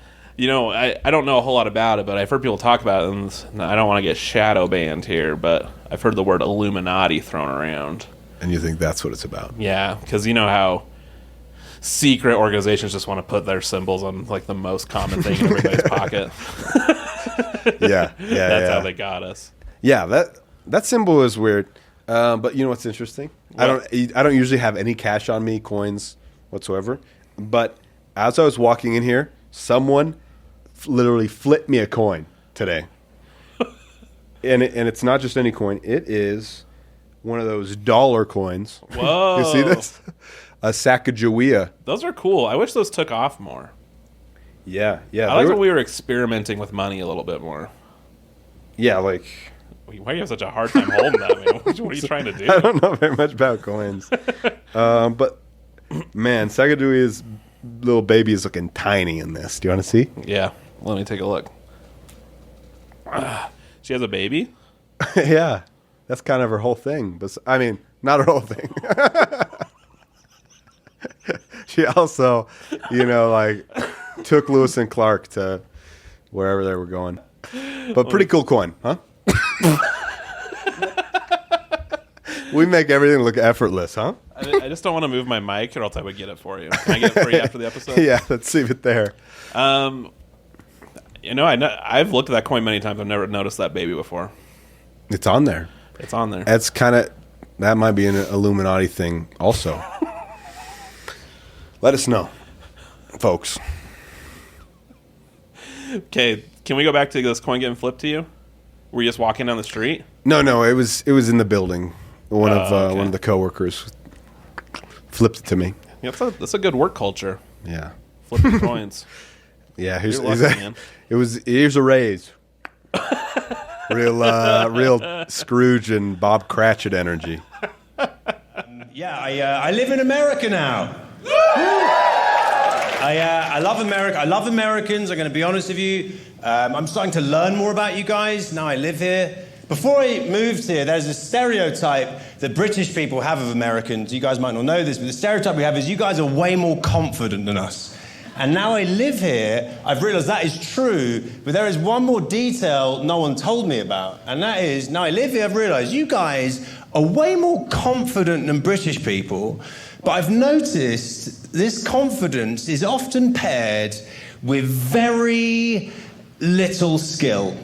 don't know a whole lot about it, but I've heard people talk about it, and I don't want to get shadow banned here, but I've heard the word Illuminati thrown around. And you think that's what it's about? Yeah, because you know how secret organizations just want to put their symbols on like the most common thing in everybody's pocket. Yeah. That's how they got us. Yeah, that symbol is weird. But you know what's interesting? What? I don't usually have any cash on me, coins whatsoever. But as I was walking in here, someone literally flipped me a coin today. and it's not just any coin. It is one of those dollar coins. Whoa. You see this? A Sacagawea. Those are cool. I wish those took off more. Yeah. I like when we were experimenting with money a little bit more. Yeah, like... Why do you have such a hard time holding that, man? What are you trying to do? I don't know very much about coins. But, man, Sacagawea's little baby is looking tiny in this. Do you want to see? Yeah. Let me take a look. She has a baby? Yeah. That's kind of her whole thing. But I mean, not her whole thing. She also, took Lewis and Clark to wherever they were going. But pretty cool coin, huh? We make everything look effortless, huh? I just don't want to move my mic, or else I would get it for you. Can I get it for you after the episode? Yeah, let's leave it there. I've looked at that coin many times. I've never noticed that baby before. It's on there. It's on there. It's kind of That might be an Illuminati thing also. Let us know, folks. Okay, can we go back to this coin getting flipped to you? Were you just walking down the street? No, it was in the building. One okay. of the coworkers flipped it to me. Yeah, that's a good work culture. Yeah. Flipping coins. Yeah, You're lucky, man. Here's a raise. Real Scrooge and Bob Cratchit energy. Yeah, I live in America now. I love America. I love Americans. I'm going to be honest with you. I'm starting to learn more about you guys now I live here. Before I moved here, there's a stereotype that British people have of Americans. You guys might not know this, but the stereotype we have is you guys are way more confident than us. And now I live here, I've realized that is true, but there is one more detail no one told me about. And that is, now I live here, I've realized you guys are way more confident than British people, but I've noticed this confidence is often paired with very little skill.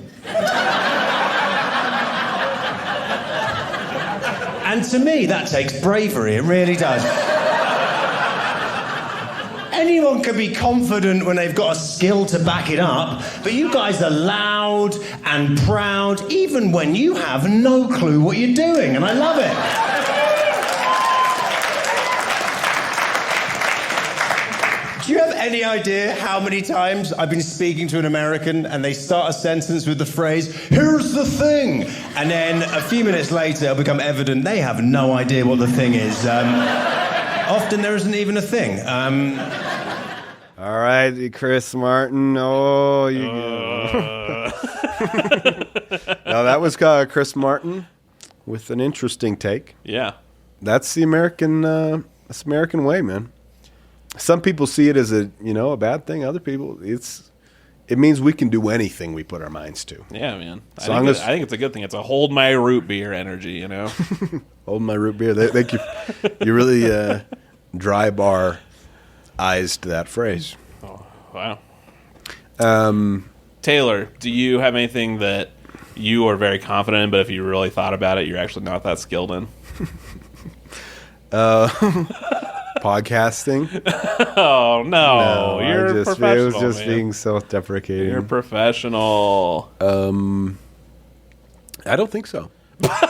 And to me, that takes bravery, it really does. Anyone can be confident when they've got a skill to back it up, but you guys are loud and proud even when you have no clue what you're doing, and I love it. Do you have any idea how many times I've been speaking to an American and they start a sentence with the phrase, "Here's the thing," and then a few minutes later it'll become evident they have no idea what the thing is. Often there isn't even a thing. All right, Chris Martin. Oh, you. Now that was Chris Martin with an interesting take. Yeah, that's the American. That's the American way, man. Some people see it as a bad thing. Other people, it means we can do anything we put our minds to. Yeah, man. I think it's a good thing. It's a hold my root beer energy, Hold my root beer. Thank you. You really dry bar eyes to that phrase. Oh, wow. Taylor, do you have anything that you are very confident in, but if you really thought about it, you're actually not that skilled in? Podcasting? Oh, no. You're professional, it was just man. being self-deprecating. You're professional. I don't think so. What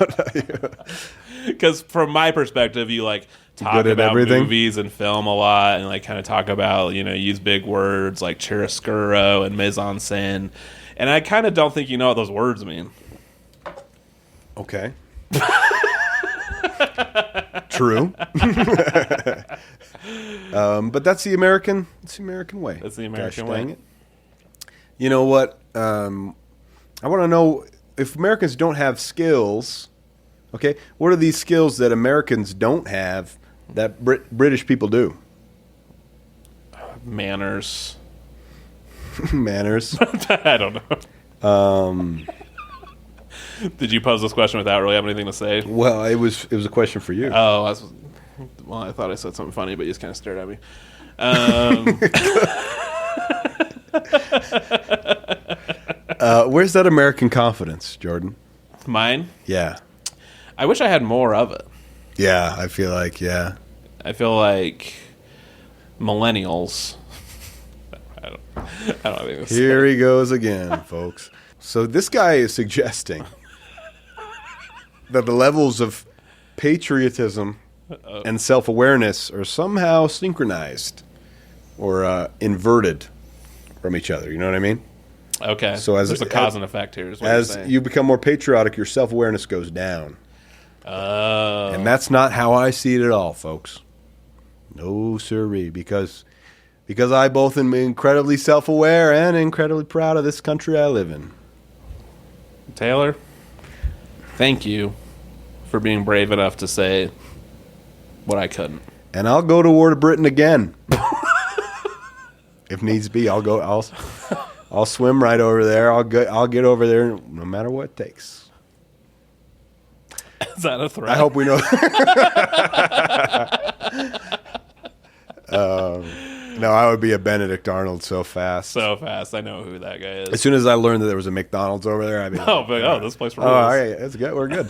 about you? Because from my perspective, you talk about everything? movies and film a lot, and kind of talk about use big words like chiaroscuro and mise en scène, and I kind of don't think you know what those words mean. Okay. True. But that's the American. It's the American way. That's the American way. Dang it. You know what? I want to know if Americans don't have skills. Okay, what are these skills that Americans don't have that British people do? Manners. Manners. I don't know. Did you pose this question without really having anything to say? Well, it was a question for you. Oh, I thought I said something funny, but you just kind of stared at me. Where's that American confidence, Jordan? Mine? Yeah. I wish I had more of it. Yeah, I feel like, yeah. I feel like millennials. I don't have anything to Here say. he goes again, folks. So this guy is suggesting that the levels of patriotism and self-awareness are somehow synchronized or inverted from each other. You know what I mean? Okay. So as there's a cause and effect here. Is what as you're saying. you become more patriotic, your self-awareness goes down. Oh. And that's not how I see it at all, folks. No sirree, because I both am incredibly self-aware and incredibly proud of this country I live in. Taylor, thank you for being brave enough to say what I couldn't. And I'll go to war to Britain again. If needs be, I'll swim right over there. I'll get over there no matter what it takes. Is that a threat? I hope we know. No, I would be a Benedict Arnold so fast. So fast. I know who that guy is. As soon as I learned that there was a McDonald's over there, I'd be this place rules. Oh, all right. That's good. We're good.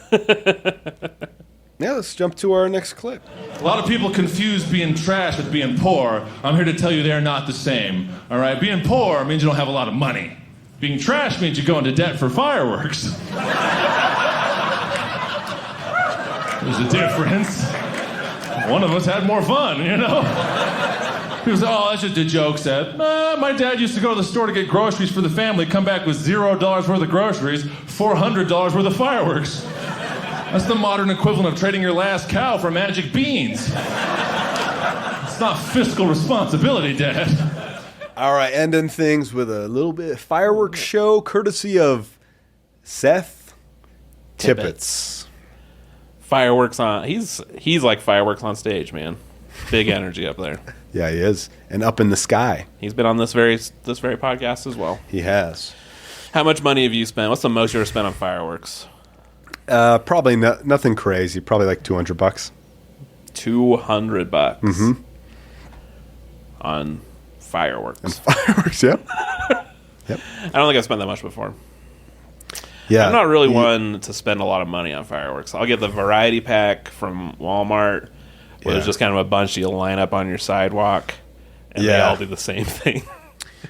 Yeah, let's jump to our next clip. A lot of people confuse being trash with being poor. I'm here to tell you they're not the same. All right? Being poor means you don't have a lot of money. Being trash means you go into debt for fireworks. There's a difference. One of us had more fun, you know? People say, oh, that's just a joke, Seth. My dad used to go to the store to get groceries for the family, come back with $0 worth of groceries, $400 worth of fireworks. That's the modern equivalent of trading your last cow for magic beans. It's not fiscal responsibility, Dad. All right, ending things with a little bit of fireworks show courtesy of Seth Tippett. Fireworks on. He's like fireworks on stage, man. Big energy up there. Yeah, he is, and up in the sky. He's been on this very podcast as well. He has. How much money have you spent? What's the most you ever spent on fireworks? Probably nothing crazy. Probably like $200. $200. Mm-hmm. On fireworks. And fireworks, yep. Yep. I don't think I've spent that much before. Yeah. I'm not really one to spend a lot of money on fireworks. I'll get the variety pack from Walmart, where there's just kind of a bunch you line up on your sidewalk, and they all do the same thing.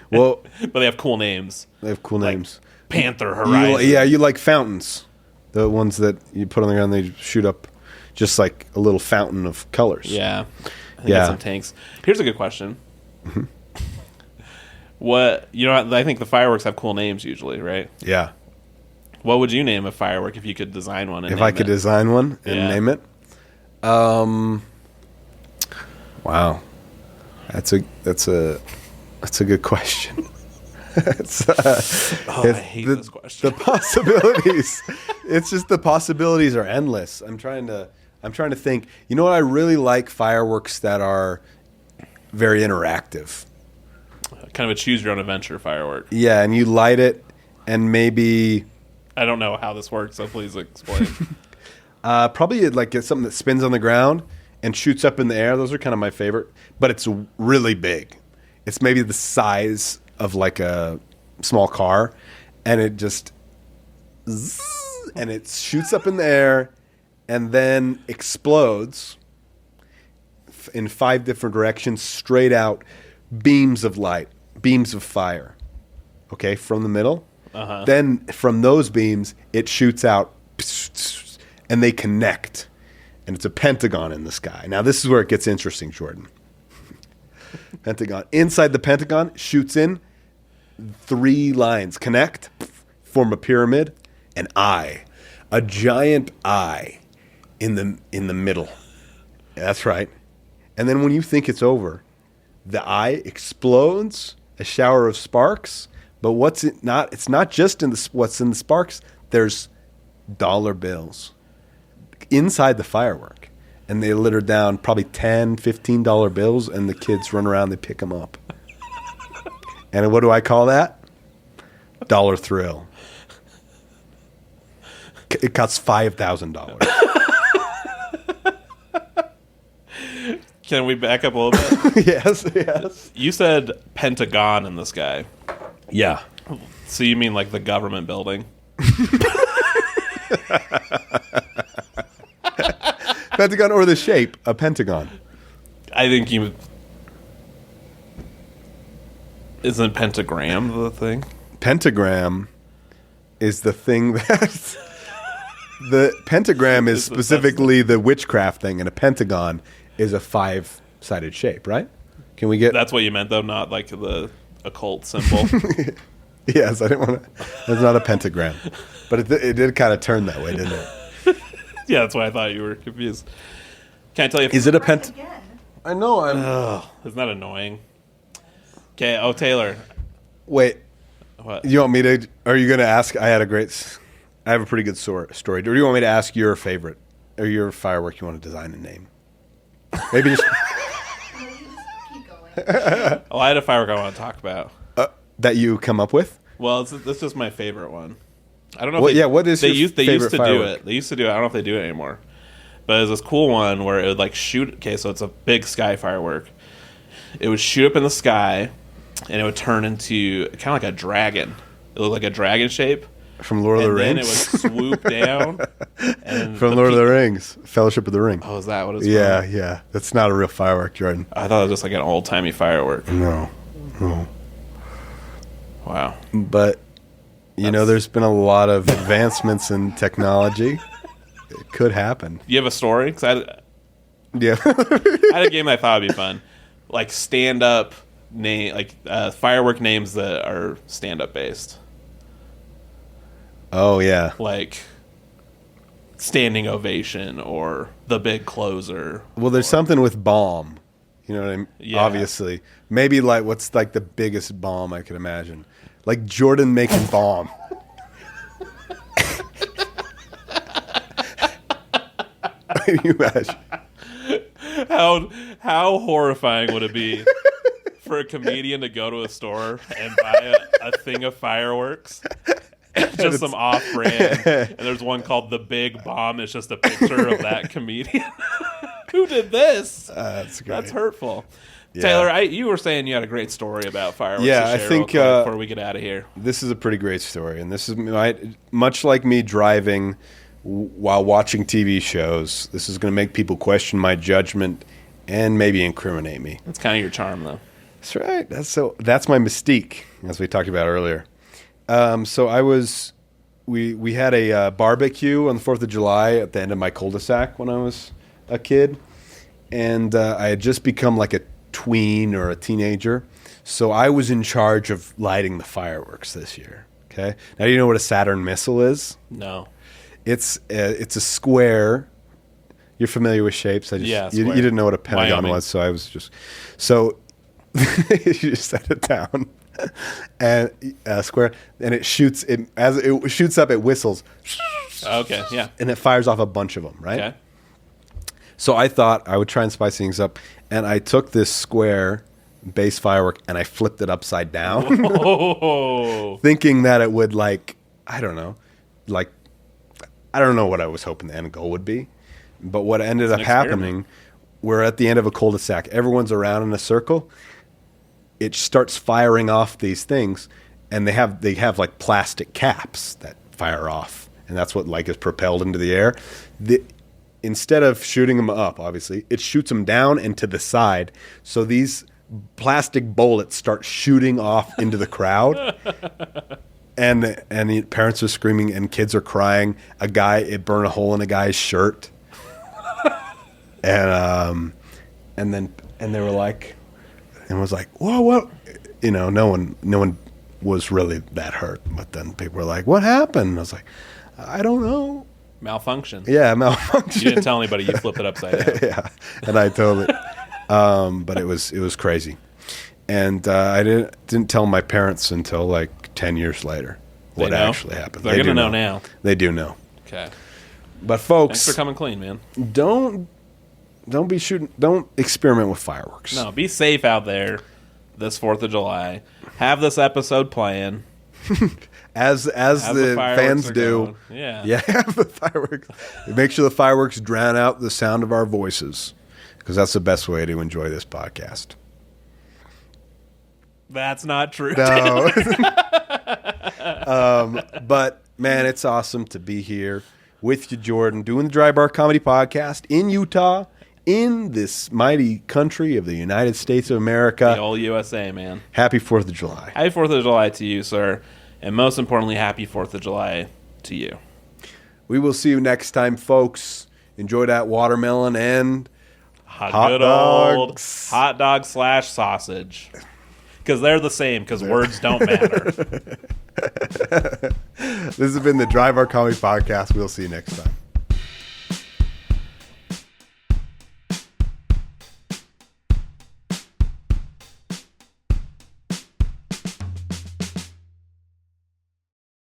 Well, but they have cool names. They have cool names. Panther Horizon. You like fountains. The ones that you put on the ground, they shoot up just like a little fountain of colors. Yeah. I think some tanks. Here's a good question. Mm-hmm. I think the fireworks have cool names usually, right? Yeah. What would you name a firework if you could design one? If I could design one and name it? Wow. That's a good question. I hate this question. The possibilities. It's just the possibilities are endless. I'm trying to think. You know what? I really like fireworks that are very interactive. Kind of a choose your own adventure firework. Yeah, and you light it, and maybe. I don't know how this works, so please explain. Probably like it's something that spins on the ground and shoots up in the air. Those are kind of my favorite, but it's really big. It's maybe the size of like a small car, and it just and it shoots up in the air and then explodes in 5 different directions, straight out, beams of light, beams of fire. Okay, from the middle. Uh-huh. Then from those beams, it shoots out, and they connect, and it's a pentagon in the sky. Now this is where it gets interesting, Jordan. Pentagon. Inside the pentagon, shoots in, 3 lines connect, form a pyramid, an eye, a giant eye in the middle. That's right. And then when you think it's over, the eye explodes, a shower of sparks. But it's not just what's in the sparks. There's dollar bills inside the firework. And they litter down probably $10, $15 bills, and the kids run around, they pick them up. And what do I call that? Dollar thrill. It costs $5,000. Can we back up a little bit? Yes. You said Pentagon in the sky. Yeah. So you mean like the government building? Pentagon or the shape, a pentagon. I think you... Isn't pentagram the thing? Pentagram is the thing that... The pentagram is specifically the witchcraft thing, and a pentagon is a 5-sided shape, right? Can we get... That's what you meant, though, not like the occult symbol. Yes, I didn't want to... It's not a pentagram. But it did kind of turn that way, didn't it? Yeah, that's why I thought you were confused. Can I tell you... Is it a pentagram? I know, isn't that annoying? Okay, Taylor. Wait. What? You want me to... Are you going to ask... I have a pretty good story. Or do you want me to ask your favorite or your firework you want to design and name? Maybe just... Keep going. Oh, I had a firework I want to talk about. That you come up with? Well, this is my favorite one. I don't know. What is your favorite They used to firework? do it. They used to do it. I don't know if they do it anymore. But it was this cool one where it would like shoot. Okay, so it's a big sky firework, it would shoot up in the sky, and it would turn into kind of like a dragon. It looked like a dragon shape. From Lord of the Rings? And then it would swoop down. And From Lord of the Rings. Fellowship of the Ring. Oh, is that what it's Yeah, called? yeah. That's not a real firework, Jordan. I thought it was just like an old-timey firework. No. Wow. But, you know, there's been a lot of advancements in technology. It could happen. You have a story? 'Cause Yeah. I had a game I thought would be fun. Like stand-up name, like firework names that are stand-up based. Oh, yeah. Like standing ovation or the big closer. Well, there's something with bomb. You know what I mean? Yeah. Obviously. Maybe like what's like the biggest bomb I could imagine? Like Jordan making bomb. Can you imagine? How horrifying would it be for a comedian to go to a store and buy a thing of fireworks? Just some off-brand, and there's one called The Big Bomb. It's just a picture of that comedian. Who did this? That's great. That's hurtful. Yeah. Taylor, you were saying you had a great story about fireworks. Yeah, to I share think real quick before we get out of here. This is a pretty great story, and this is much like me driving while watching TV shows. This is going to make people question my judgment and maybe incriminate me. That's kind of your charm, though. That's right. That's my mystique, as we talked about earlier. So we had a barbecue on the 4th of July at the end of my cul-de-sac when I was a kid, and I had just become like a tween or a teenager, so I was in charge of lighting the fireworks this year. Okay, now you know what a Saturn missile is? No. It's a square. You're familiar with shapes. You didn't know what a pentagon Wyoming. was, so I was just you just set it down and square, and it shoots. As it shoots up, it whistles. Okay, yeah, and it fires off a bunch of them. Right. Okay. So I thought I would try and spice things up, and I took this square base firework and I flipped it upside down, thinking that it would I don't know what I was hoping the end goal would be. But what ended up happening, we're at the end of a cul-de-sac. Everyone's around in a circle. It starts firing off these things, and they have like plastic caps that fire off, and that's what is propelled into the air. Instead of shooting them up, obviously, it shoots them down and to the side. So these plastic bullets start shooting off into the crowd. And the parents are screaming and kids are crying. It burned a hole in a guy's shirt. And they were like, and was like, whoa, what? You know, no one was really that hurt. But then people were like, what happened? And I was like, I don't know. Malfunction. Yeah, malfunction. You didn't tell anybody you flipped it upside down. Yeah, and I told it. But it was crazy. And I didn't tell my parents until 10 years later what actually happened. They're going to know now. They do know. Okay. But folks, thanks for coming clean, man. Don't experiment with fireworks. No, be safe out there this 4th of July. Have this episode playing. As the fans do. Going. Yeah. Yeah, have the fireworks. Make sure the fireworks drown out the sound of our voices, because that's the best way to enjoy this podcast. That's not true. No. But man, it's awesome to be here with you, Jordan, doing the Dry Bar Comedy Podcast in Utah, in this mighty country of the United States of America. The old USA, man. Happy 4th of July. Happy 4th of July to you, sir. And most importantly, happy 4th of July to you. We will see you next time, folks. Enjoy that watermelon and hot dogs. Hot dog / sausage. Because they're the same, because words don't matter. This has been the Dry Bar Comedy Podcast. We'll see you next time.